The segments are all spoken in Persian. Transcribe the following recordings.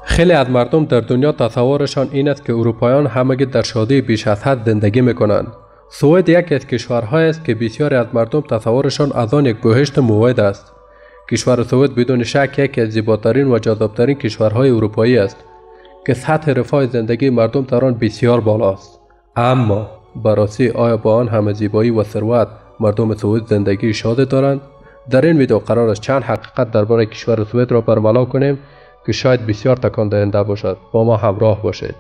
خیلی از مردم در دنیا تصورشان این است که اروپایان همگی در شادی بیش از حد زندگی میکنند. سوئد یکی از کشورهایی است که بسیاری از مردم تصورشان از آن یک بهشت موعود است. کشور سوئد بدون شک یکی از زیباترین و جذابترین کشورهای اروپایی است که سطح رفاه زندگی مردم در آن بسیار بالاست. اما بررسی آیا با آن همه زیبایی و ثروت مردم سوئد زندگی شاد دارند؟ در این ویدیو قرار است چند حقیقت درباره کشور سوئد را برملا کنیم که شاید بسیار تکان دهنده باشد. با ما همراه باشید.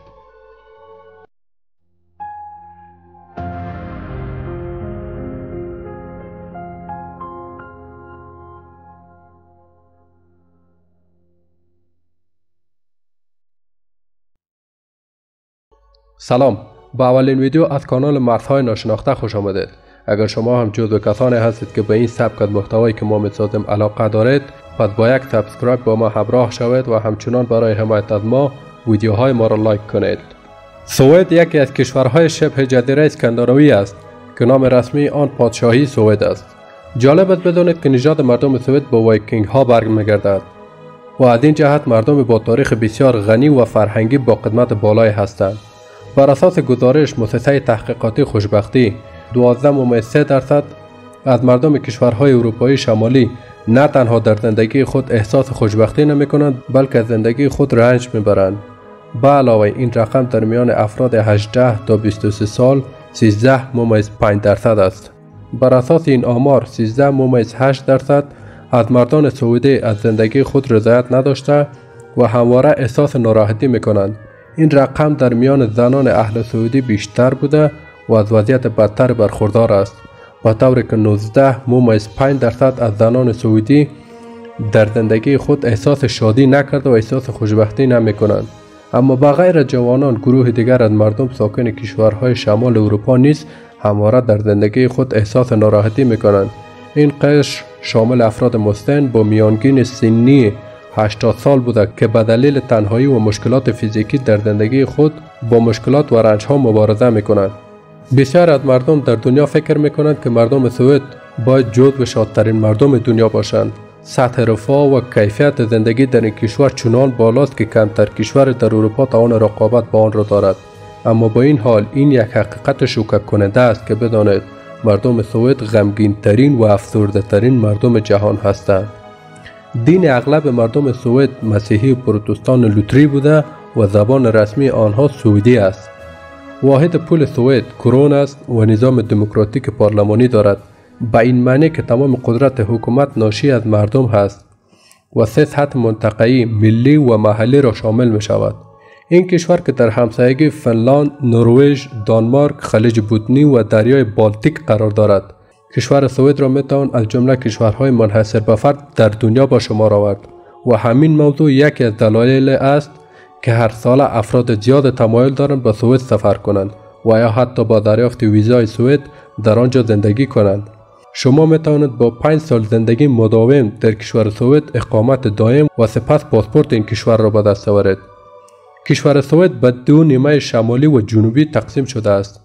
سلام، با اولین ویدیو از کانال مردهای ناشناخته خوش آمدید. اگر شما هم جزو کسانی هستید که به این سبک از محتوایی که ما میسازیم علاقه دارید، پس با یک سابسکرایب با ما همراه شوید و همچنان برای حمایت از ما ویدیوهای ما را لایک کنید. سوئد یکی از کشورهای شبه جزیره اسکاندیناوی است که نام رسمی آن پادشاهی سوئد است. جالب است بدانید که نژاد مردم سوئد با وایکینگ ها برمیگردد و از این جهت مردم با تاریخ بسیار غنی و فرهنگی با قدمت بالای هستند. بر اساس گزارش مؤسسه تحقیقاتی خوشبختی 12.3% از مردم کشورهای اروپایی شمالی نه تنها در زندگی خود احساس خوشبختی نمی کنند بلکه از زندگی خود رنج می برند. به علاوه این رقم در میان افراد 18 تا 23 سال 13.5% است. بر اساس این آمار 13.8% از مردان سعودی از زندگی خود رضایت نداشته و همواره احساس ناراحتی می کنند. این رقم در میان زنان اهل سعودی بیشتر بوده و از وضعیت بدتر برخوردار است، با طوری که 19.5% از زنان سعودی در زندگی خود احساس شادی نکرده و احساس خوشبختی نمی کنند. اما بغیر جوانان گروه دیگر از مردم ساکن کشورهای شمال اروپا نیز همواره در زندگی خود احساس ناراحتی می کنند. این قشر شامل افراد مسن با میانگین سنی 80 سال بوده که به دلیل تنهایی و مشکلات فیزیکی در زندگی خود با مشکلات و رنج ها مبارزه می کنند. بسیار از مردم در دنیا فکر می کنند که مردم سوئد باید جزو شادترین مردم دنیا باشند. سطح رفاه و کیفیت زندگی در این کشور چنان بالاست که کمتر کشور در اروپا توان رقابت با آن را دارد. اما با این حال این یک حقیقت شوکه کننده است که بدانید مردم سوئد غمگین ترین و افسرده ترین مردم جهان هستند. دین اغلب مردم سوئد مسیحی و پروتستان لوتری بوده و زبان رسمی آنها سوئدی است. واحد پول سوئد کرون است و نظام دموکراتیک پارلمانی دارد، به این معنی که تمام قدرت حکومت ناشی از مردم هست و 3 سطح منطقه‌ای، ملی و محلی را شامل می شود. این کشور که در همسایگی فنلاند، نروژ، دانمارک، خلیج بوتنی و دریای بالتیک قرار دارد. کشور سوئد را می توان از جمله کشورهای منحصر به فرد در دنیا با شمار آورد و همین موضوع یکی از دلایل است که هر سال افراد زیاد تمایل دارند به سوئد سفر کنند و یا حتی با دریافت ویزای سوئد در آنجا زندگی کنند. شما می توانید با 5 سال زندگی مداوم در کشور سوئد اقامت دائم و سپس پاسپورت این کشور را به دست آورید. کشور سوئد به 2 نیمه شمالی و جنوبی تقسیم شده است.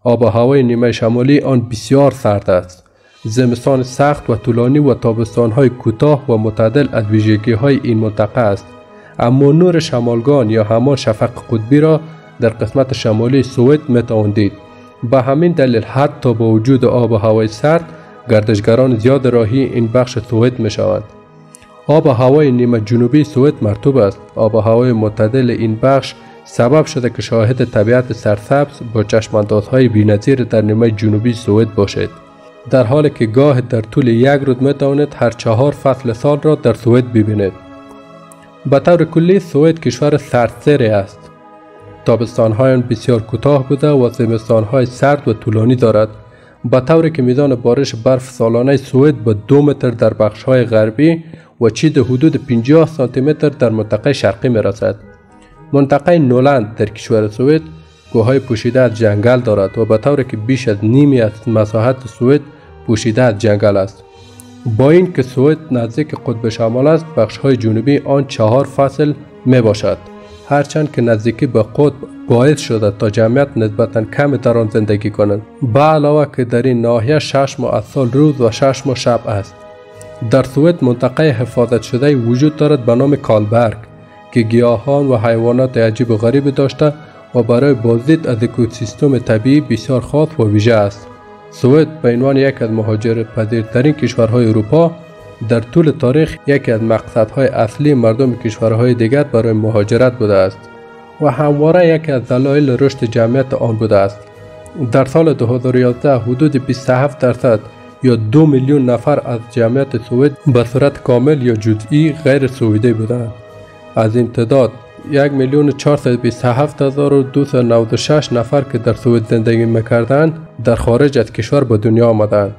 آب و هوای نیمه شمالی آن بسیار سرد است. زمستان سخت و طولانی و تابستان‌های کوتاه و معتدل از ویژگی‌های این منطقه است. اما نور شمالگان یا همان شفق قطبی را در قسمت شمالی سوئد میتوان دید. به همین دلیل حتی با وجود آب و هوای سرد گردشگران زیاد راهی این بخش سوئد میشوند. آب و هوای نیمه جنوبی سوئد مرطوب است. آب و هوای معتدل این بخش سبب شده که شاهد طبیعت سرسبز با چشماندازهای بی‌نظیر در نیمه جنوبی سوئد باشید، در حالی که گاه در طول یک روز میتوانید هر 4 فصل سال را در سوئد ببینید. به طور کلی سوئد کشور سردسیر است. تابستان‌های آن بسیار کوتاه بوده و زمستان‌های سرد و طولانی دارد، به طوری که میزان بارش برف سالانه سوئد به 2 متر در بخش‌های غربی و چیز حدود 50 سانتی متر در منطقه شرقی میرسد. منطقه نولند در کشور سوئد کوههای پوشیده از جنگل دارد و به طوری که بیش از نیمی از مساحت سوئد پوشیده از جنگل است. با این که سوئد نزدیک قطب شمال است، بخش‌های جنوبی آن 4 فصل می باشد، هرچند که نزدیکی به قطب باعث شده تا جمعیت نسبتاً کم در آن زندگی کنند. به علاوه که در این ناحیه 6 ماه از سال روز و 6 ماه شب است. در سوئد منطقه حفاظت شده وجود دارد به نام کالبرگ که گیاهان و حیوانات عجیب و غریب داشته و برای بازدید از اکوسیستم طبیعی بسیار خاص و ویژه است. سوئد به عنوان یک از مهاجرت‌پذیرترین کشورهای اروپا در طول تاریخ یکی از مقصدهای اصلی مردم کشورهای دیگر برای مهاجرت بوده است و همواره یکی از دلایل رشد جمعیت آن بوده است. در سال 2011 حدود 27% یا 2 میلیون نفر از جمعیت سوئد به صورت کامل یا جزئی غیر سوئدی بودند. از این تعداد 1,427,296 نفر که در سوئد زندگی می‌کردند در خارج از کشور به دنیا آمدند.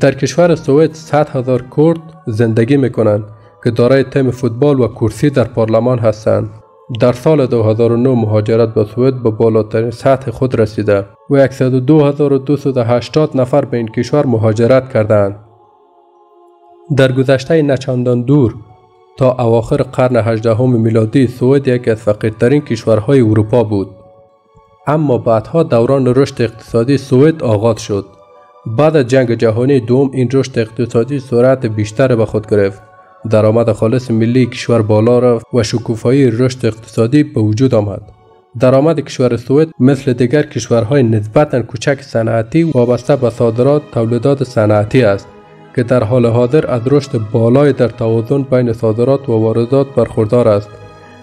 در کشور سوئد 100,000 کرد زندگی می‌کنند که دارای تیم فوتبال و کرسی در پارلمان هستند. در سال 2009 مهاجرت به سوئد به بالاترین سطح خود رسیده و 102,280 نفر به این کشور مهاجرت کردند. در گذشته نچندان دور تا اواخر قرن 18 میلادی سوئد یکی از فقیرترین کشورهای اروپا بود. اما بعدها دوران رشد اقتصادی سوئد آغاز شد. بعد از جنگ جهانی دوم این رشد اقتصادی سرعت بیشتر به خود گرفت. درآمد خالص ملی کشور بالا رفت و شکوفایی رشد اقتصادی به وجود آمد. درآمد کشور سوئد مثل دیگر کشورهای نسبتاً کوچک صنعتی وابسته به صادرات تولیدات صنعتی است که در حال حاضر از رشد بالای در توازن بین صادرات و واردات برخوردار است.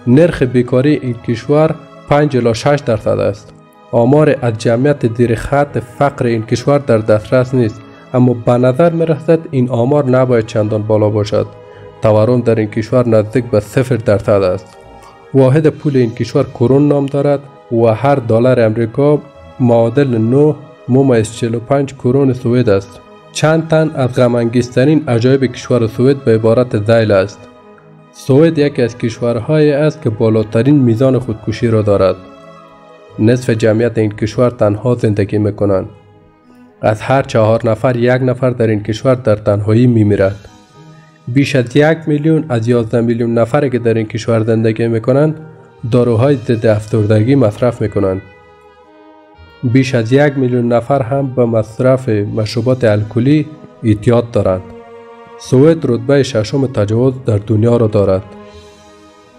نرخ بیکاری این کشور 5 الی 6% است. آمار از جمعیت زیر خط فقر این کشور در دسترس نیست، اما به نظر می رسد این آمار نباید چندان بالا باشد. تورم در این کشور نزدیک به 0% است. واحد پول این کشور کرون نام دارد و هر دلار امریکا معادل 9.45 کرون سوئد است. چند تن از غم‌انگیزترین عجایب کشور سوئد به عبارت ذیل است. سوئد یکی از کشورهایی است که بالاترین میزان خودکشی را دارد. نصف جمعیت این کشور تنها زندگی میکنند. از هر 4 نفر 1 نفر در این کشور در تنهایی میمیرد. بیش از 1 میلیون از 11 میلیون نفری که در این کشور زندگی میکنند داروهای ضد افسردگی مصرف میکنند. بیش از 1 میلیون نفر هم به مصرف مشروبات الکلی اعتیاد دارند. سوئد رتبه 6 تجاوز در دنیا را دارد.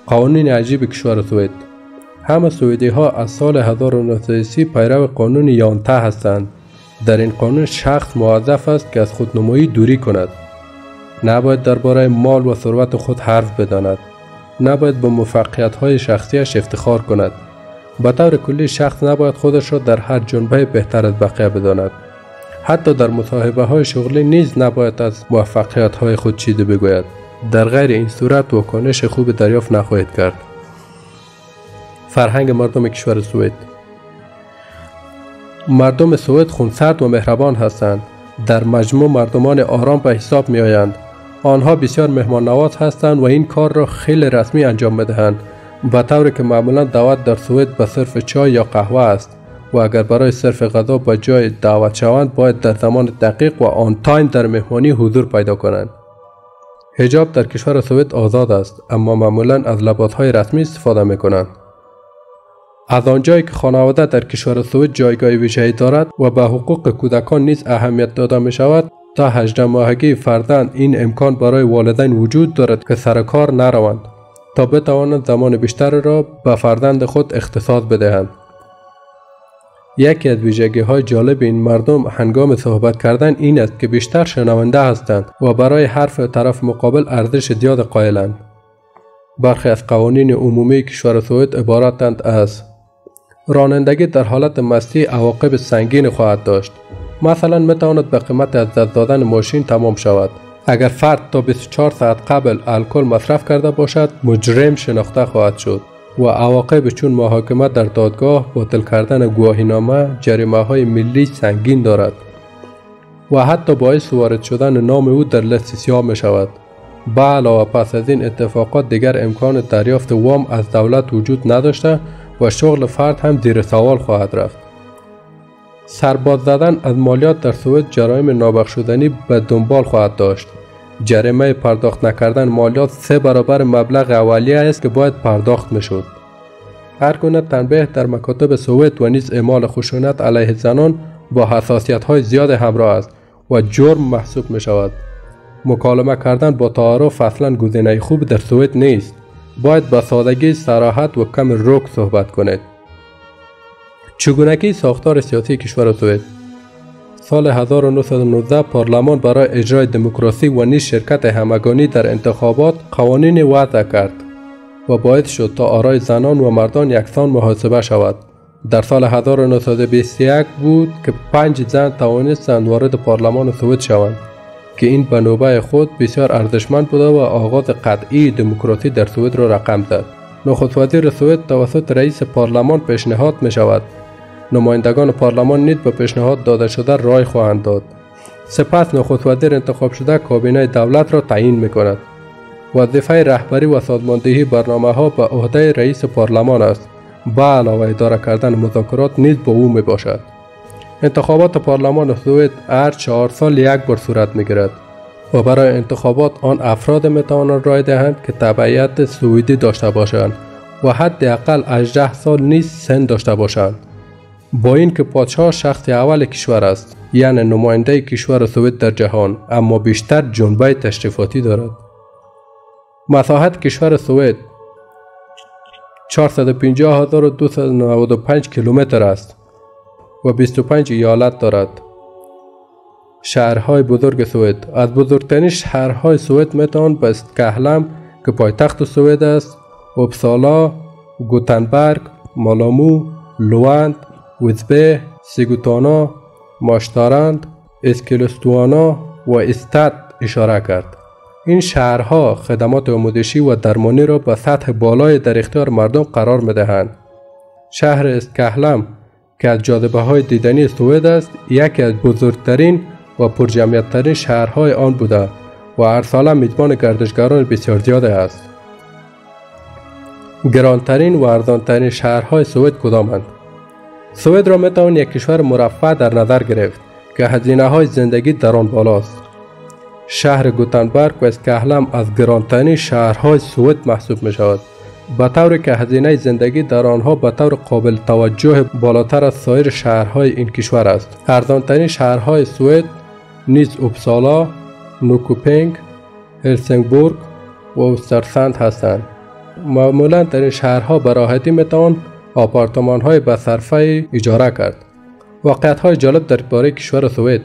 قوانین عجیب کشور سوئد. همه سوئدی ها از سال 1930 پیرو قانون یانته هستند. در این قانون شخص موظف است که از خودنمایی دوری کند. نباید درباره مال و ثروت خود حرف بزند. نباید به موفقیت های شخصیش افتخار کند. به طور کلی شخص نباید خودش را در هر جنبه بهتر از بقیه بداند. حتی در مصاحبه های شغلی نیز نباید از موفقیت های خود چیزی بگوید. در غیر این صورت واکنش خوب دریافت نخواهید کرد. فرهنگ مردم کشور سوئد. مردم سوئد خونسرد و مهربان هستند. در مجموع مردمان آرام به حساب می آیند. آنها بسیار مهمان نواز هستند و این کار را خیلی رسمی انجام می دهند، به طوری که معمولا دعوت در سوئد به صرف چای یا قهوه است و اگر برای صرف غذا به جای دعوت شوند باید در زمان دقیق و آن تایم در مهمانی حضور پیدا کنند. حجاب در کشور سوئد آزاد است، اما معمولا از لباسهای رسمی استفاده می کنند. از آنجایی که خانواده در کشور سوئد جایگاه ویژه‌ای دارد و به حقوق کودکان نیز اهمیت داده می شود، تا 18 ماهگی فرزند این امکان برای والدین وجود دارد که سر کار نروند تا بتوانند زمان بیشتر را به فرزند خود اختصاص بدهند. یکی از ویژگی‌های جالب این مردم هنگام صحبت کردن این است که بیشتر شنونده هستند و برای حرف طرف مقابل ارزش زیاد قائلند. برخی از قوانین عمومی کشور سوئد عبارتند از: رانندگی در حالت مستی عواقب سنگین خواهد داشت. مثلا میتواند به قیمت از دست دادن ماشین تمام شود. اگر فرد تا 24 ساعت قبل الکل مصرف کرده باشد مجرم شناخته خواهد شد و عواقب چون محاکمه در دادگاه، باطل کردن گواهینامه، جریمه‌های ملی سنگین دارد و حتی باعث وارد شدن نام او در لیست سیاه می شود. به علاوه پس از این اتفاقات دیگر امکان دریافت وام از دولت وجود نداشته و شغل فرد هم زیر سوال خواهد رفت. سرباز زدن از مالیات در سوئد جرایم نابخشودنی به دنبال خواهد داشت. جریمه پرداخت نکردن مالیات 3 برابر مبلغ اولیه است که باید پرداخت میشد. هر گونه تنبیه در مکاتب سوئد و نیز اعمال خشونت علیه زنان با حساسیت‌های زیاد همراه است و جرم محسوب می شود. مکالمه کردن با تعارف اصلا گزینه خوب در سوئد نیست. باید با سادگی، صراحت و کم رک صحبت کنید. چگونگی ساختار سیاسی کشور سوئد. سال 1919 پارلمان برای اجرای دموکراسی و نیز شرکت همگانی در انتخابات قوانین وضع کرد و باعث شد تا آرای زنان و مردان یکسان محاسبه شود. در سال 1921 بود که 5 زن توانستند وارد پارلمان سوئد شوند که این به نوبه خود بسیار ارزشمند بوده و آغاز قطعی دموکراسی در سوئد را رقم زد. نخست وزیر سوئد توسط رئیس پارلمان پیشنهاد می شود. نمایندگان پارلمان نیز به پیشنهاد داده شده رای خواهند داد. سپس نخست وزیر انتخاب شده کابینه دولت را تعیین می کند. وظیفه رهبری و سازماندهی برنامه ها به عهده رئیس پارلمان است. به علاوه اداره کردن مذاکرات نیز با او می باشد. انتخابات پارلمان سوئد هر 4 سال یک بار صورت می گیرد و برای انتخابات آن افراد می توانند رای دهند که تبعیت سوئدی داشته باشند و حداقل 18 سال نیز سن داشته باشند. با این که پادشاه شخص اول کشور است، یعنی نماینده کشور سوئد در جهان، اما بیشتر جنبه تشریفاتی دارد. مساحت کشور سوئد 450,295 کیلومتر است و 25 ایالت دارد. شهرهای بزرگ سوئد. از بزرگترین شهرهای سوئد میتوان به استکهلم که پایتخت سوئد است، اوپسالا، گوتنبرگ، مالامو، لوند، ویزبه، سیگوتانا، ماشتارند، اسکلستوانا و استاد اشاره کرد. این شهرها خدمات آموزشی و درمانی را به سطح بالای در اختیار مردم قرار می‌دهند. شهر استکهلم که از جاذبه‌های دیدنی سوئد است، یکی از بزرگترین و پرجمعیت‌ترین شهرهای آن بوده و هر ساله میزبان گردشگران بسیار زیاد است. گرانترین و ارزانترین شهرهای سوئد کدامند؟ سوئد را میتوان یک کشور مرفه در نظر گرفت که هزینه‌های زندگی در آن بالاست. شهر گوتنبرگ و اسکهلم از گرانترین شهرهای سوئد محسوب می شود، به طوری که هزینه زندگی در آنها به طور قابل توجه بالاتر از سایر شهرهای این کشور است. ارزانترین شهرهای سوئد نیز اوپسالا، نوکوپنگ، هلسینگبورگ و اوسترساند هستند. معمولا در این شهرها به راحتی میتوان آپارتمان‌های به صرفه اجاره کرد. واقعیت‌های جالب درباره کشور سوئد.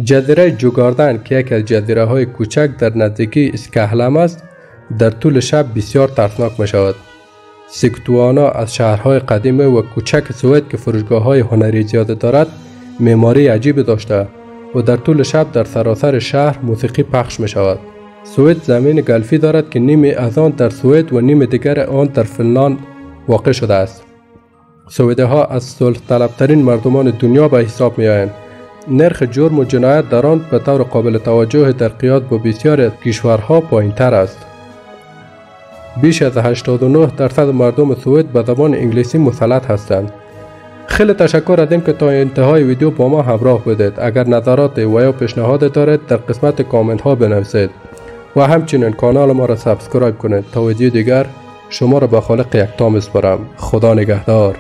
جزیره جوگاردن که یکی از جزیره‌های کوچک در نزدیکی اسکهلم است، در طول شب بسیار ترسناک می شود. سیگوتانا از شهرهای قدیمی و کوچک سوئد که فروشگاه‌های هنری زیاد دارد، معماری عجیب داشته و در طول شب در سراسر شهر موسیقی پخش می شود. سوئد زمین گلفی دارد که نیمی از آن در سوئد و نیم دیگر آن در فنلاند واقع شده است. سوئدی‌ها از صلح طلبترین مردمان دنیا به حساب می آیند. نرخ جرم و جنایت در آن به طور قابل توجه در قیاس با بسیاری از کشورها پایین‌تر است. بیش از 89% مردم سوئد به زبان انگلیسی مسلط هستند. خیلی تشکر از اینکه تا انتهای ویدیو با ما همراه بودید. اگر نظرات و یا پیشنهاد دارید در قسمت کامنت ها بنویسید و همچنین کانال ما را سابسکرایب کنید تا ویدیو دیگر شما را به خالق یکتا میسپارم. خدا نگهدار.